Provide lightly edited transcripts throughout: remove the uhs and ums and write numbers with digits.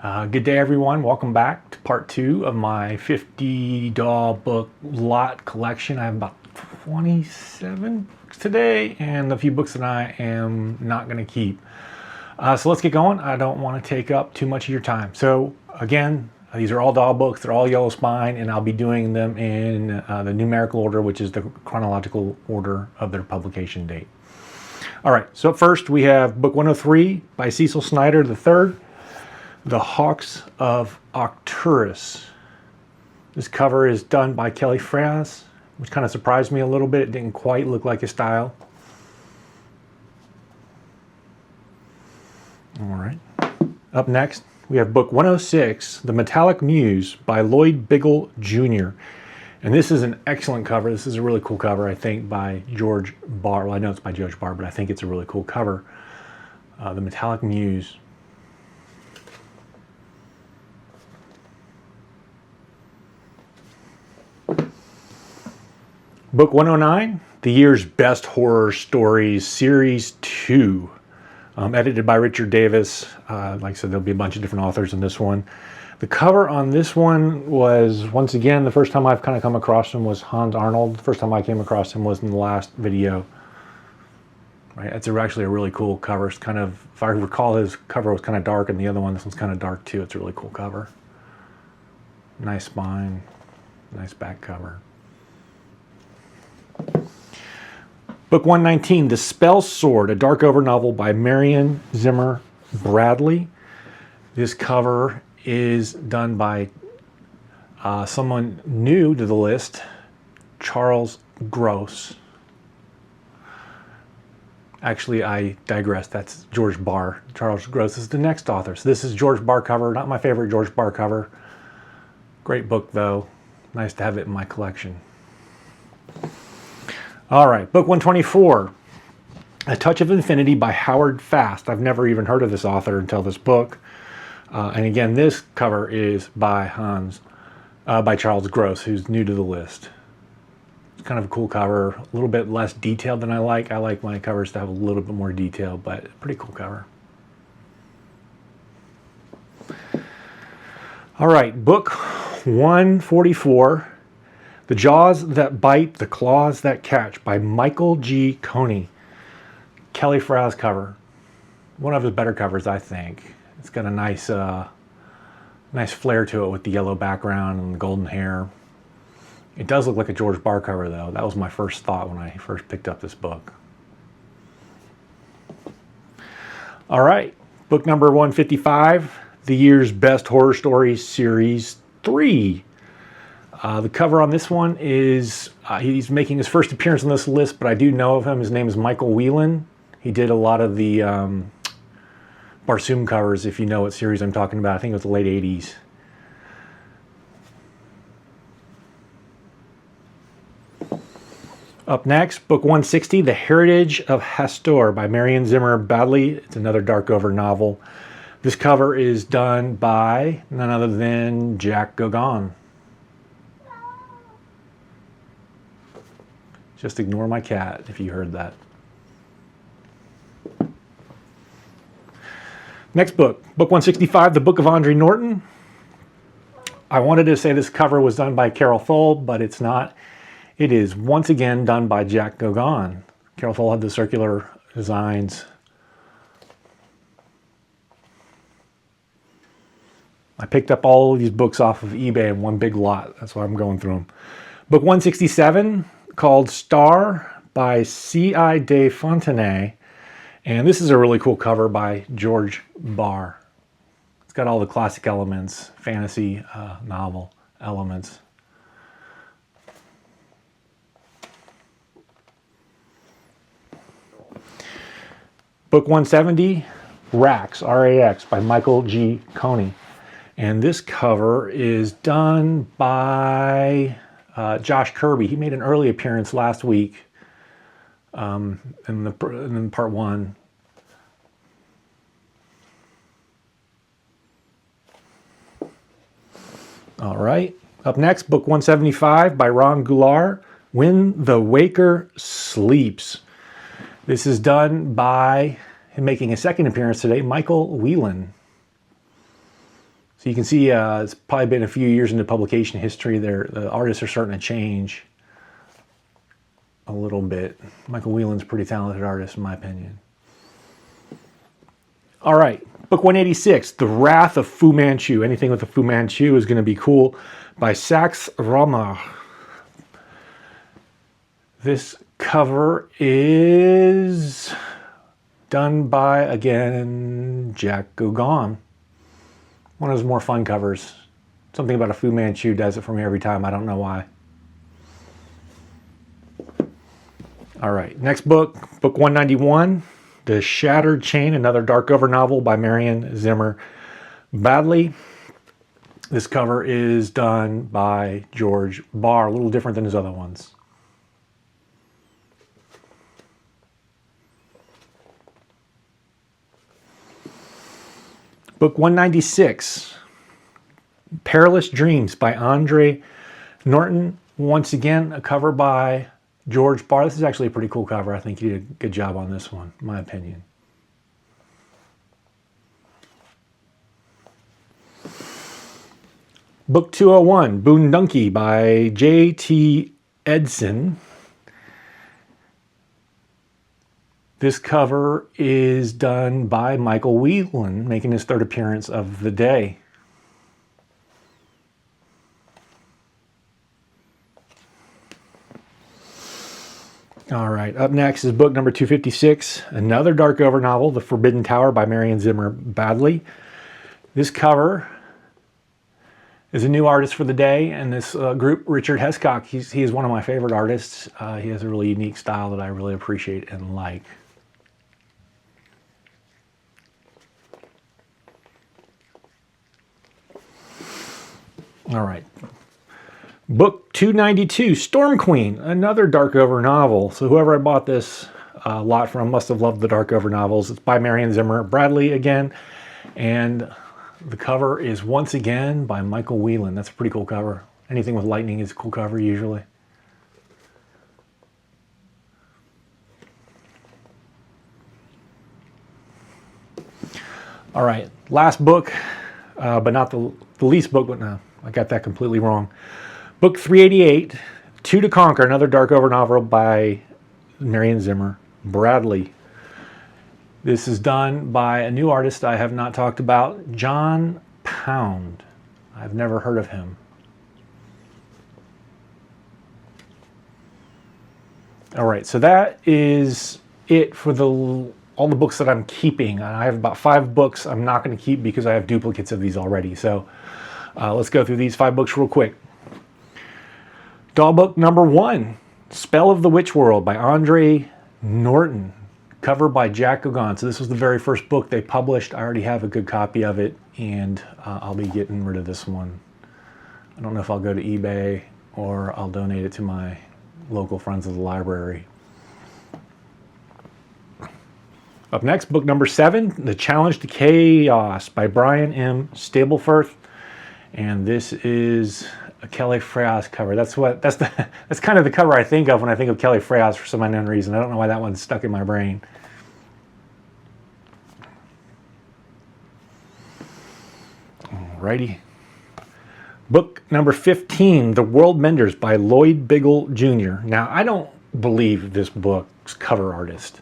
Good day, everyone. Welcome back to part 2 of my 50 DAW Book Lot collection. I have about 27 today and a few books that I am not going to keep. So let's get going. I don't want to take up too much of your time. So again, these are all DAW books. They're all yellow spine, and I'll be doing them in the numerical order, which is the chronological order of their publication date. All right, so up first we have book 103 by Cecil Snyder III. The Hawks of Arcturus. This cover is done by Kelly Fraz, which kind of surprised me a little bit. It didn't quite look like his style. All right. Up next, we have book 106, The Metallic Muse by Lloyd Biggle Jr. And this is an excellent cover. This is a really cool cover, I think, by George Barr. Well, I know it's by George Barr, but I think it's a really cool cover. The Metallic Muse. Book 109, The Year's Best Horror Stories, Series 2. Edited by Richard Davis. Like I said, there'll be a bunch of different authors in this one. The cover on this one was, once again, the first time I've kind of come across him was Hans Arnold. The first time I came across him was in the last video. Right, it's actually a really cool cover. It's kind of, if I recall, his cover was kind of dark, and the other one, this one's kind of dark too. It's a really cool cover. Nice spine, nice back cover. Book 119, The Spell Sword, a Darkover novel by Marion Zimmer Bradley. This cover is done by someone new to the list, Charles Gross. Actually, I digress. That's George Barr. Charles Gross is the next author. So this is George Barr cover. Not my favorite George Barr cover. Great book, though. Nice to have it in my collection. All right, book 124, A Touch of Infinity by Howard Fast. I've never even heard of this author until this book. And again, this cover is by Charles Gross, who's new to the list. It's kind of a cool cover, a little bit less detailed than I like. I like my covers to have a little bit more detail, but pretty cool cover. All right, book 144. The Jaws That Bite, The Claws That Catch by Michael G. Coney. Kelly Fraz cover. One of his better covers, I think. It's got a nice flair to it with the yellow background and the golden hair. It does look like a George Barr cover, though. That was my first thought when I first picked up this book. All right, book number 155, The Year's Best Horror Stories, Series 3. The cover on this one is, he's making his first appearance on this list, but I do know of him. His name is Michael Whelan. He did a lot of the Barsoom covers, if you know what series I'm talking about. I think it was the late 80s. Up next, book 160, The Heritage of Hastur by Marion Zimmer Bradley. It's another Darkover novel. This cover is done by none other than Jack Gauguin. Just ignore my cat if you heard that. Next book, book 165, The Book of Andre Norton. I wanted to say this cover was done by Carol Thole, but it's not. It is once again done by Jack Gauguin. Carol Thole had the circular designs. I picked up all of these books off of eBay in one big lot. That's why I'm going through them. Book 167, called Star by C.I. de Fontenay. And this is a really cool cover by George Barr. It's got all the classic elements, fantasy novel elements. Book 170, Rax, R-A-X, by Michael G. Coney. And this cover is done by Josh Kirby. He made an early appearance last week in part 1. All right. Up next, book 175 by Ron Goulart, When the Waker Sleeps. This is done by him making a second appearance today, Michael Whelan. So you can see it's probably been a few years into publication history. The artists are starting to change a little bit. Michael Whelan's a pretty talented artist, in my opinion. All right, book 186, The Wrath of Fu Manchu. Anything with a Fu Manchu is going to be cool, by Sax Rohmer. This cover is done by, again, Jack Gauguin. One of his more fun covers. Something about a Fu Manchu does it for me every time. I don't know why. All right, next book, book 191, The Shattered Chain, another dark-cover novel by Marion Zimmer Badley. This cover is done by George Barr, a little different than his other ones. Book 196, Perilous Dreams by Andre Norton. Once again, a cover by George Barr. This is actually a pretty cool cover. I think he did a good job on this one, in my opinion. Book 201, Boondunky by J.T. Edson. This cover is done by Michael Whelan, making his third appearance of the day. All right, up next is book number 256, another dark-cover novel, The Forbidden Tower by Marion Zimmer Badley. This cover is a new artist for the day, and this group, Richard Hescock, he is one of my favorite artists. He has a really unique style that I really appreciate and like. All right. Book 292, Storm Queen, another dark-cover novel. So whoever I bought this lot from must have loved the dark-cover novels. It's by Marion Zimmer Badley again. And the cover is once again by Michael Whelan. That's a pretty cool cover. Anything with lightning is a cool cover usually. All right, last book, but not the least book. But no, I got that completely wrong. Book 388, Two to Conquer, another dark-cover novel by Marion Zimmer Badley. This is done by a new artist I have not talked about, John Pound. I've never heard of him. All right, so that is it for all the books that I'm keeping. I have about 5 books I'm not going to keep because I have duplicates of these already. So let's go through these 5 books real quick. DAW Book number 1, Spell of the Witch World by Andre Norton. Cover by Jack Gauguin. So this was the very first book they published. I already have a good copy of it, and I'll be getting rid of this one. I don't know if I'll go to eBay or I'll donate it to my local friends of the library. Up next, book number 7, The Challenge to Chaos by Brian M. Stableford. And this is a Kelly Freas cover. That's kind of the cover I think of when I think of Kelly Freas for some unknown reason. I don't know why that one's stuck in my brain. Alrighty. Book number 15, The World Menders by Lloyd Biggle Jr. Now, I don't believe this book's cover artist.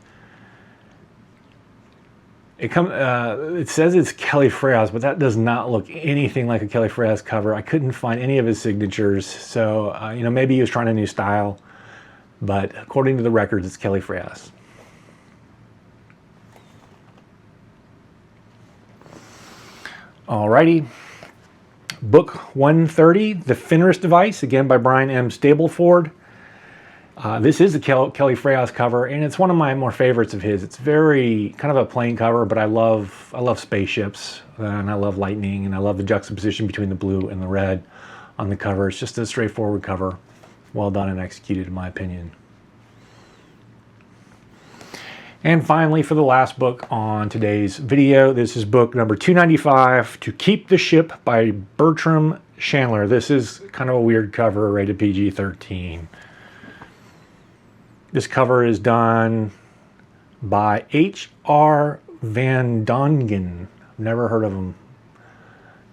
It says it's Kelly Freas, but that does not look anything like a Kelly Freas cover. I couldn't find any of his signatures, so maybe he was trying a new style, but according to the records, it's Kelly Freas. Alrighty. Book 130, The Fenris Device, again by Brian M. Stableford. This is a Kelly Freas cover, and it's one of my more favorites of his. It's very kind of a plain cover, but I love spaceships, and I love lightning, and I love the juxtaposition between the blue and the red on the cover. It's just a straightforward cover, well done and executed, in my opinion. And finally, for the last book on today's video, this is book number 295, To Keep the Ship by Bertram Chandler. This is kind of a weird cover, rated PG-13. This cover is done by H.R. Van Dongen. Never heard of him.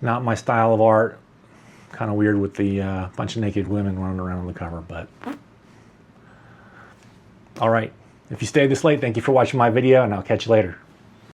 Not my style of art. Kind of weird with the bunch of naked women running around on the cover, but all right. If you stayed this late, thank you for watching my video, and I'll catch you later.